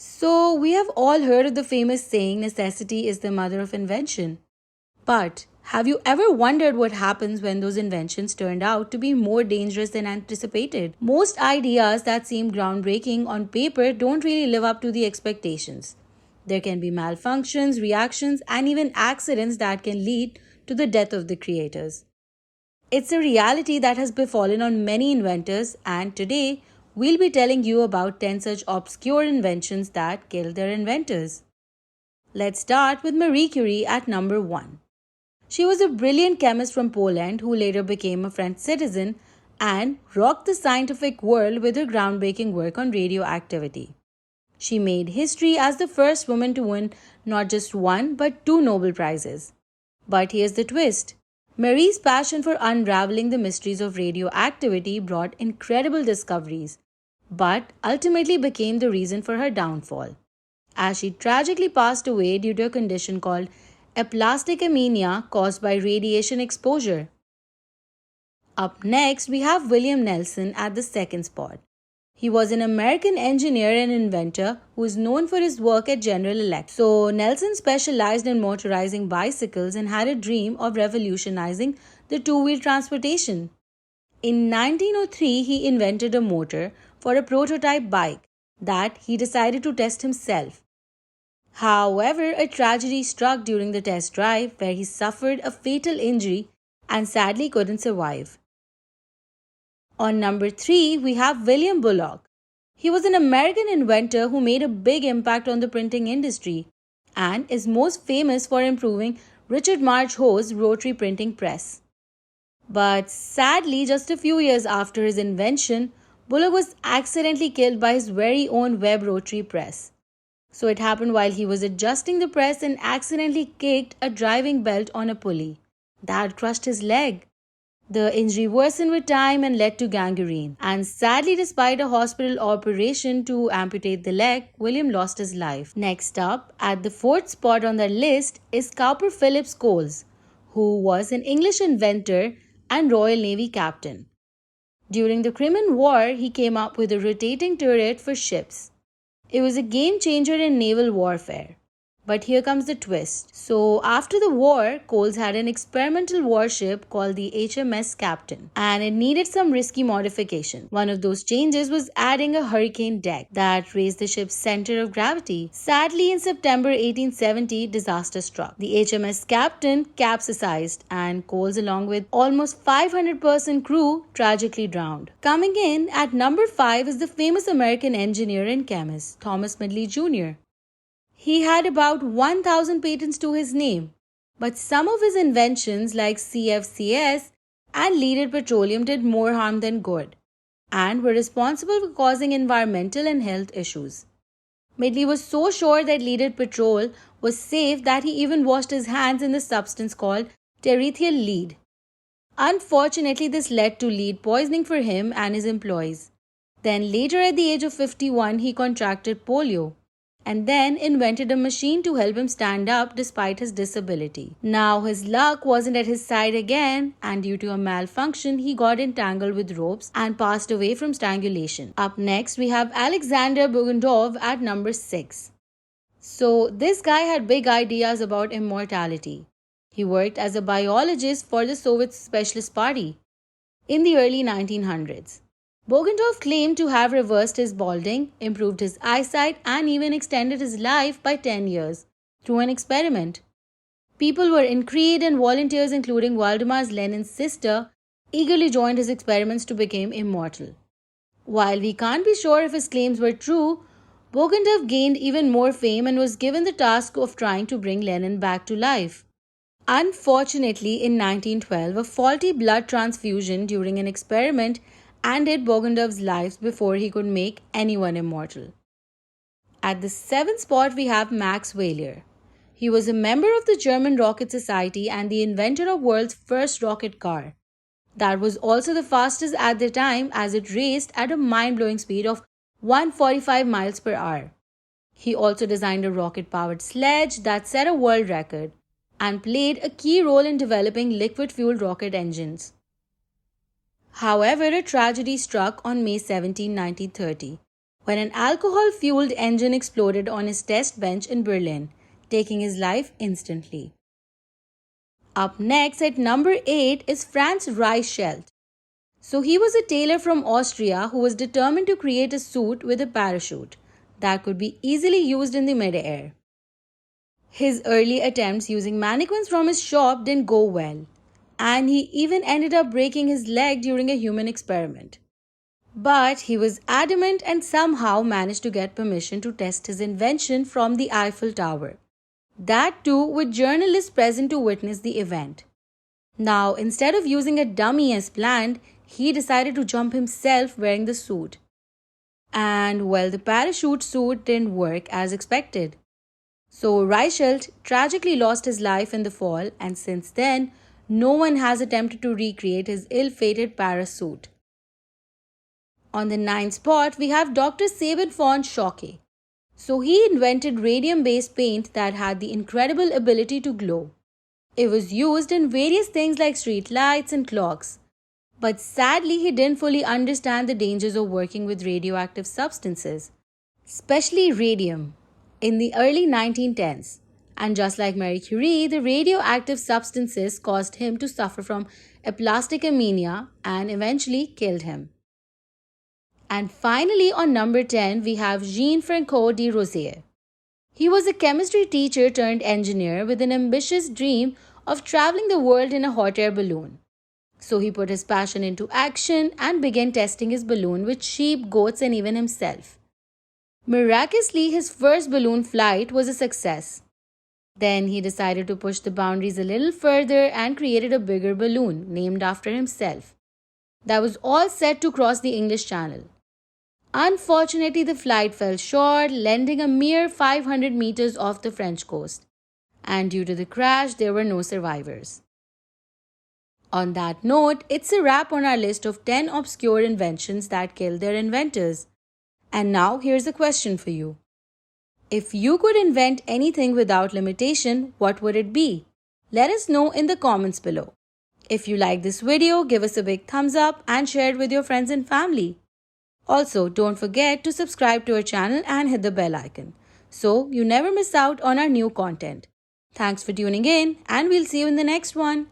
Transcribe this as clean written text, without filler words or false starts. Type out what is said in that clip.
So, we have all heard of the famous saying, necessity is the mother of invention. But have you ever wondered what happens when those inventions turned out to be more dangerous than anticipated? Most ideas that seem groundbreaking on paper don't really live up to the expectations. There can be malfunctions, reactions, and even accidents that can lead to the death of the creators. It's a reality that has befallen on many inventors, and today we'll be telling you about 10 such obscure inventions that killed their inventors. Let's start with Marie Curie at number 1. She was a brilliant chemist from Poland who later became a French citizen and rocked the scientific world with her groundbreaking work on radioactivity. She made history as the first woman to win not just one but two Nobel Prizes. But here's the twist. Marie's passion for unraveling the mysteries of radioactivity brought incredible discoveries, but ultimately became the reason for her downfall, as she tragically passed away due to a condition called aplastic anemia caused by radiation exposure. Up next, we have William Nelson at the second spot. He was an American engineer and inventor who is known for his work at General Electric. So, Nelson specialized in motorizing bicycles and had a dream of revolutionizing the two-wheel transportation. In 1903, he invented a motor for a prototype bike that he decided to test himself. However, a tragedy struck during the test drive where he suffered a fatal injury and sadly couldn't survive. On number 3, we have William Bullock. He was an American inventor who made a big impact on the printing industry and is most famous for improving Richard March Howe's rotary printing press. But sadly, just a few years after his invention, Bullock was accidentally killed by his very own Webb rotary press. So it happened while he was adjusting the press and accidentally kicked a driving belt on a pulley. That crushed his leg. The injury worsened with time and led to gangrene. And sadly, despite a hospital operation to amputate the leg, William lost his life. Next up, at the fourth spot on the list is Cowper Phillips Coles, who was an English inventor and Royal Navy captain. During the Crimean War, he came up with a rotating turret for ships. It was a game changer in naval warfare. But here comes the twist. So, after the war, Coles had an experimental warship called the HMS Captain, and it needed some risky modification. One of those changes was adding a hurricane deck that raised the ship's center of gravity. Sadly, in September 1870, disaster struck. The HMS Captain capsized, and Coles, along with almost 500-person crew, tragically drowned. Coming in at number 5 is the famous American engineer and chemist, Thomas Medley Jr. He had about 1,000 patents to his name, but some of his inventions like CFCS and leaded petroleum did more harm than good and were responsible for causing environmental and health issues. Medley was so sure that leaded petrol was safe that he even washed his hands in the substance called terrestrial lead. Unfortunately, this led to lead poisoning for him and his employees. Then later at the age of 51, he contracted polio, and then invented a machine to help him stand up despite his disability. Now his luck wasn't at his side again, and due to a malfunction, he got entangled with ropes and passed away from strangulation. Up next, we have Alexander Bogdanov at number 6. So this guy had big ideas about immortality. He worked as a biologist for the Soviet Specialist Party in the early 1900s. Bogdanov claimed to have reversed his balding, improved his eyesight, and even extended his life by 10 years through an experiment. People were intrigued and volunteers, including Vladimir Lenin's sister, eagerly joined his experiments to become immortal. While we can't be sure if his claims were true, Bogdanov gained even more fame and was given the task of trying to bring Lenin back to life. Unfortunately, in 1912, a faulty blood transfusion during an experiment ended Bogdanov's life before he could make anyone immortal. At the 7th spot, we have Max Wheeler. He was a member of the German Rocket Society and the inventor of world's first rocket car. That was also the fastest at the time, as it raced at a mind-blowing speed of 145 miles per hour. He also designed a rocket-powered sledge that set a world record and played a key role in developing liquid-fueled rocket engines. However, a tragedy struck on May 17, 1930, when an alcohol-fueled engine exploded on his test bench in Berlin, taking his life instantly. Up next at number 8 is Franz Reichelt. So he was a tailor from Austria who was determined to create a suit with a parachute that could be easily used in the midair. His early attempts using mannequins from his shop didn't go well, and he even ended up breaking his leg during a human experiment. But he was adamant and somehow managed to get permission to test his invention from the Eiffel Tower. That too with journalists present to witness the event. Now, instead of using a dummy as planned, he decided to jump himself wearing the suit. And well, the parachute suit didn't work as expected. So Reichelt tragically lost his life in the fall, and since then, no one has attempted to recreate his ill-fated parachute. On the 9th spot, we have Dr. Sabin von Schocke. So he invented radium-based paint that had the incredible ability to glow. It was used in various things like street lights and clocks. But sadly, he didn't fully understand the dangers of working with radioactive substances, especially radium, in the early 1910s. And just like Marie Curie, the radioactive substances caused him to suffer from aplastic anemia and eventually killed him. And finally, on number 10, we have Jean-Francois de Rosier. He was a chemistry teacher turned engineer with an ambitious dream of traveling the world in a hot air balloon. So he put his passion into action and began testing his balloon with sheep, goats, and even himself. Miraculously, his first balloon flight was a success. Then he decided to push the boundaries a little further and created a bigger balloon named after himself that was all set to cross the English Channel. Unfortunately, the flight fell short, landing a mere 500 meters off the French coast. And due to the crash, there were no survivors. On that note, it's a wrap on our list of 10 obscure inventions that killed their inventors. And now here's a question for you. If you could invent anything without limitation, what would it be? Let us know in the comments below. If you like this video, give us a big thumbs up and share it with your friends and family. Also, don't forget to subscribe to our channel and hit the bell icon so you never miss out on our new content. Thanks for tuning in, and we'll see you in the next one.